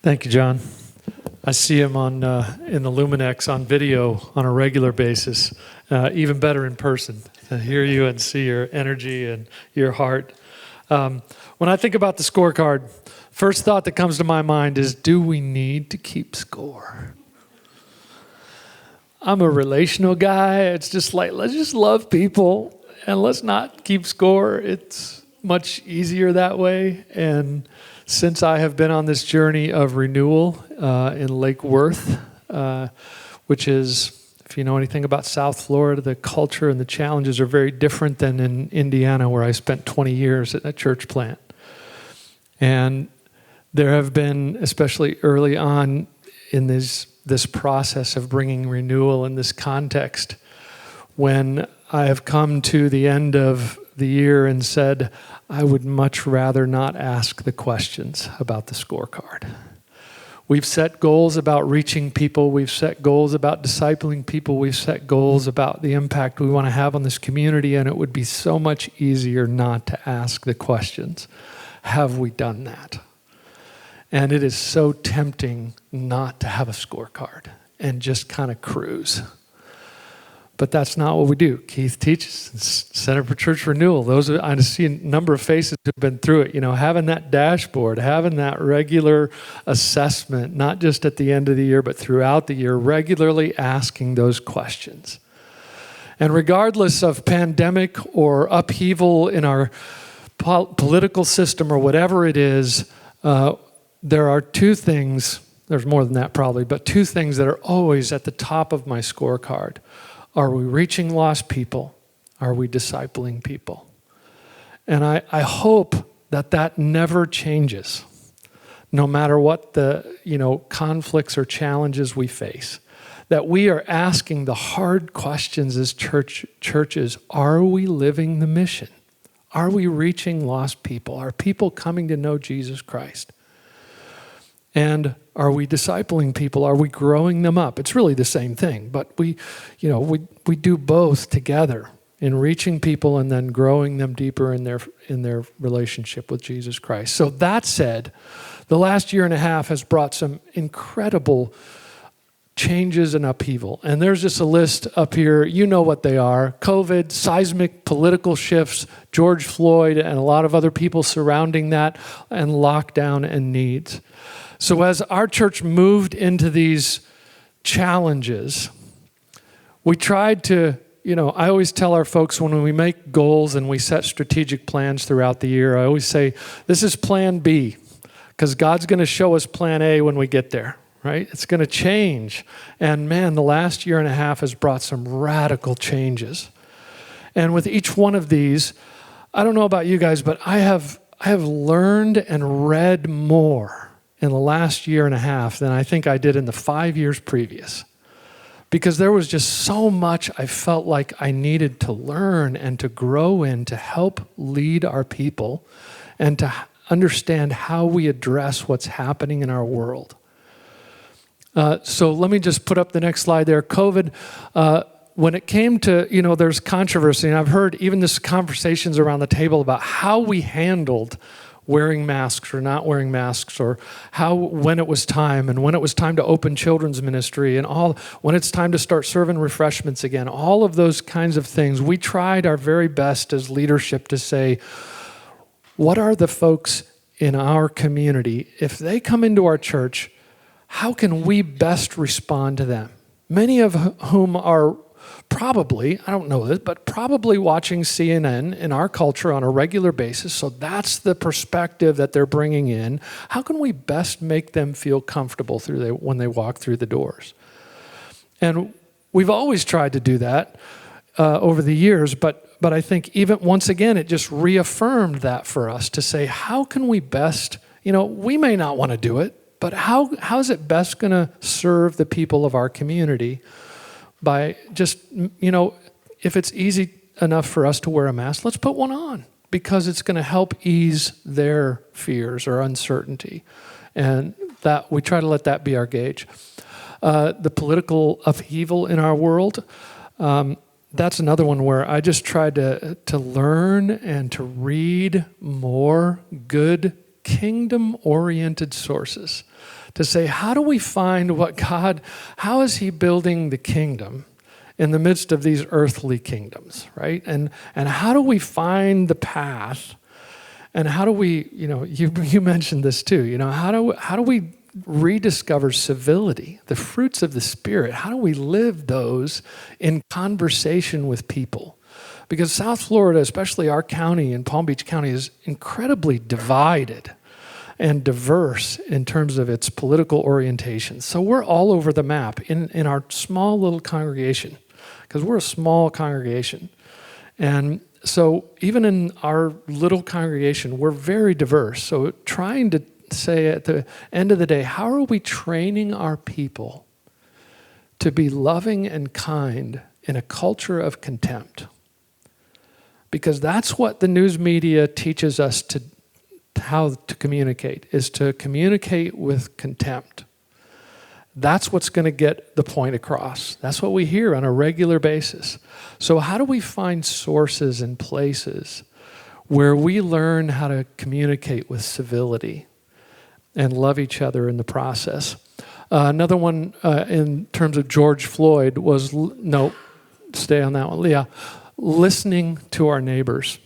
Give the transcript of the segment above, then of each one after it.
Thank you, John. I see him on in the Luminex on video on a regular basis. Even better in person to hear you and see your energy and your heart. When I think about the scorecard, first thought that comes to my mind is, do we need to keep score? I'm a relational guy. It's just like, let's just love people and let's not keep score. It's much easier that way. And since I have been on this journey of renewal in Lake Worth, which is, if you know anything about South Florida, the culture and the challenges are very different than in Indiana, where I spent 20 years at a church plant. And there have been, especially early on in this process of bringing renewal in this context, when I have come to the end of the year and said, I would much rather not ask the questions about the scorecard. We've set goals about reaching people. We've set goals about discipling people. We've set goals about the impact we want to have on this community, and it would be so much easier not to ask the questions. Have we done that? And it is so tempting not to have a scorecard and just kind of cruise. But that's not what we do. Keith teaches Center for Church Renewal. I see a number of faces who've been through it. You know, having that dashboard, having that regular assessment, not just at the end of the year, but throughout the year, regularly asking those questions. And regardless of pandemic or upheaval in our political system or whatever it is, there are two things, there's more than that probably, but two things that are always at the top of my scorecard. Are we reaching lost people? Are we discipling people? And I hope that never changes, no matter what the conflicts or challenges we face. That we are asking the hard questions as churches. Are we living the mission? Are we reaching lost people? Are people coming to know Jesus Christ? And are we discipling people? Are we growing them up? It's really the same thing, but we do both together in reaching people and then growing them deeper in their relationship with Jesus Christ. So that said, the last year and a half has brought some incredible changes and upheaval. And there's just a list up here. You know what they are. COVID, seismic political shifts, George Floyd, and a lot of other people surrounding that, and lockdown and needs. So as our church moved into these challenges, we tried to, I always tell our folks when we make goals and we set strategic plans throughout the year, I always say, this is plan B, because God's going to show us plan A when we get there, right? It's going to change. And man, the last year and a half has brought some radical changes. And with each one of these, I don't know about you guys, but I have learned and read more in the last year and a half than I think I did in the 5 years previous. Because there was just so much I felt like I needed to learn and to grow in to help lead our people and to understand how we address what's happening in our world. So let me just put up the next slide there. COVID, when it came to, there's controversy, and I've heard even this conversations around the table about how we handled wearing masks or not wearing masks, or when it was time, and when it was time to open children's ministry, and when it's time to start serving refreshments again, all of those kinds of things. We tried our very best as leadership to say, what are the folks in our community, if they come into our church, how can we best respond to them? Many of whom are probably, I don't know this, but probably watching CNN in our culture on a regular basis. So that's the perspective that they're bringing in. How can we best make them feel comfortable when they walk through the doors? And we've always tried to do that over the years, but I think even once again, it just reaffirmed that for us to say, how can we best, we may not want to do it, but how is it best going to serve the people of our community? By just, if it's easy enough for us to wear a mask, let's put one on, because it's going to help ease their fears or uncertainty. And that we try to let that be our gauge. The political upheaval in our world, that's another one where I just tried to learn and to read more good kingdom-oriented sources to say, how do we find how is he building the kingdom in the midst of these earthly kingdoms, right? And how do we find the path? And how do we, you mentioned this too, how do we rediscover civility, the fruits of the Spirit? How do we live those in conversation with people? Because South Florida, especially our county in Palm Beach County, is incredibly divided and diverse in terms of its political orientation. So we're all over the map in our small little congregation, because we're a small congregation. And so even in our little congregation, we're very diverse. So trying to say at the end of the day, how are we training our people to be loving and kind in a culture of contempt? Because that's what the news media teaches us how to communicate, is to communicate with contempt. That's what's going to get the point across. That's what we hear on a regular basis. So how do we find sources and places where we learn how to communicate with civility and love each other in the process? Another one in terms of George Floyd was, stay on that one, Leah, listening to our neighbors.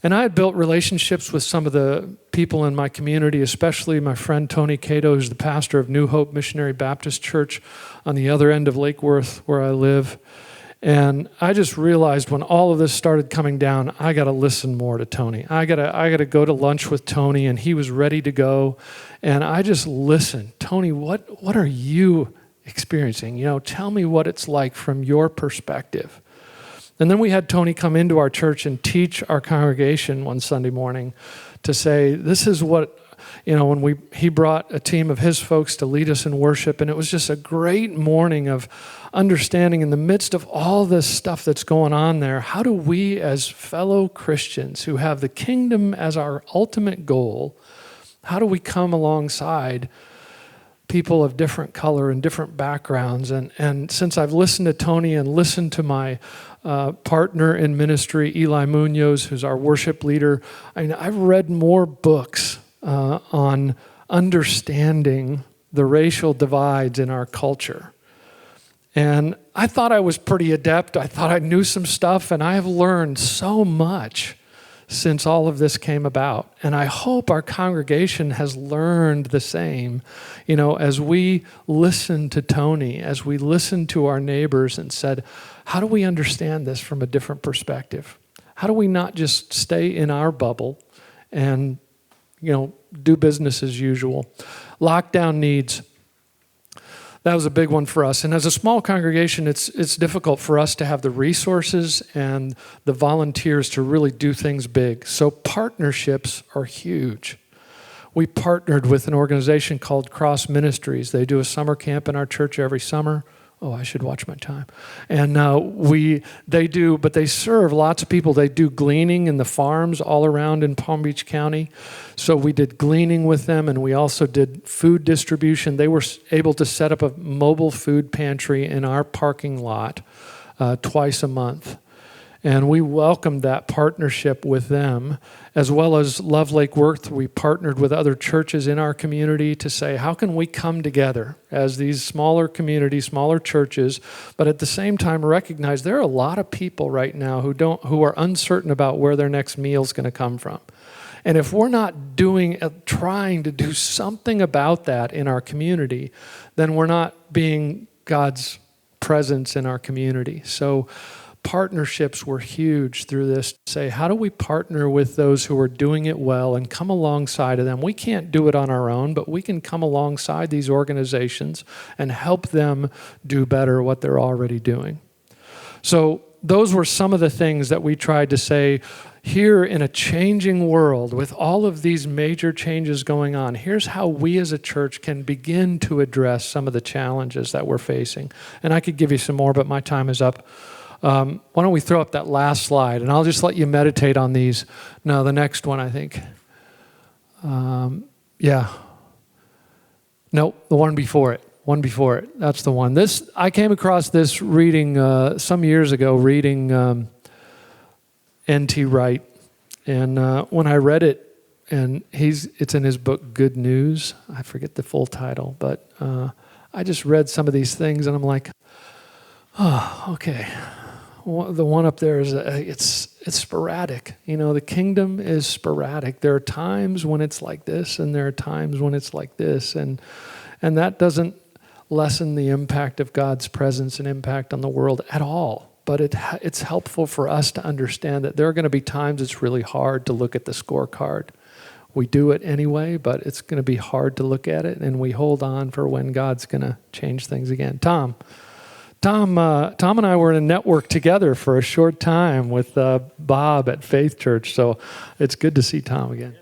And I had built relationships with some of the people in my community, especially my friend Tony Cato, who's the pastor of New Hope Missionary Baptist Church on the other end of Lake Worth where I live. And I just realized when all of this started coming down, I got to listen more to Tony. I got to go to lunch with Tony, and he was ready to go. And I just listened. Tony, what are you experiencing? Tell me what it's like from your perspective. And then we had Tony come into our church and teach our congregation one Sunday morning to say, this is what, when he brought a team of his folks to lead us in worship, and it was just a great morning of understanding in the midst of all this stuff that's going on there, how do we as fellow Christians who have the kingdom as our ultimate goal, how do we come alongside people of different color and different backgrounds? And since I've listened to Tony and listened to my partner in ministry, Eli Munoz, who's our worship leader, I've read more books on understanding the racial divides in our culture. And I thought I was pretty adept. I thought I knew some stuff, and I have learned so much since all of this came about. And I hope our congregation has learned the same, as we listen to Tony, as we listen to our neighbors and said, how do we understand this from a different perspective? How do we not just stay in our bubble and, do business as usual? Lockdown needs. That was a big one for us. And as a small congregation, it's difficult for us to have the resources and the volunteers to really do things big. So partnerships are huge. We partnered with an organization called Cross Ministries. They do a summer camp in our church every summer. Oh, I should watch my time. And but they serve lots of people. They do gleaning in the farms all around in Palm Beach County. So we did gleaning with them, and we also did food distribution. They were able to set up a mobile food pantry in our parking lot twice a month. And we welcomed that partnership with them, as well as Love Lake Worth. We partnered with other churches in our community to say, how can we come together as these smaller communities, smaller churches, but at the same time recognize there are a lot of people right now who are uncertain about where their next meal is going to come from. And if we're not trying to do something about that in our community, then we're not being God's presence in our community. So partnerships were huge through this to say, how do we partner with those who are doing it well and come alongside of them? We can't do it on our own, but we can come alongside these organizations and help them do better what they're already doing. So those were some of the things that we tried to say here in a changing world with all of these major changes going on. Here's how we as a church can begin to address some of the challenges that we're facing. And I could give you some more, but my time is up. Why don't we throw up that last slide, and I'll just let you meditate on these. No, the next one, I think. Yeah. No, the one before it. One before it. That's the one. I came across this reading some years ago, reading N.T. Wright. And when I read it and it's in his book, Good News. I forget the full title, but I just read some of these things, and I'm like, oh, okay. The one up there is it's sporadic. The kingdom is sporadic. There are times when it's like this, and there are times when it's like this, and that doesn't lessen the impact of God's presence and impact on the world at all. But it's helpful for us to understand that there are going to be times it's really hard to look at the scorecard. We do it anyway, but it's going to be hard to look at it, and we hold on for when God's going to change things again. Tom and I were in a network together for a short time with Bob at Faith Church, so it's good to see Tom again.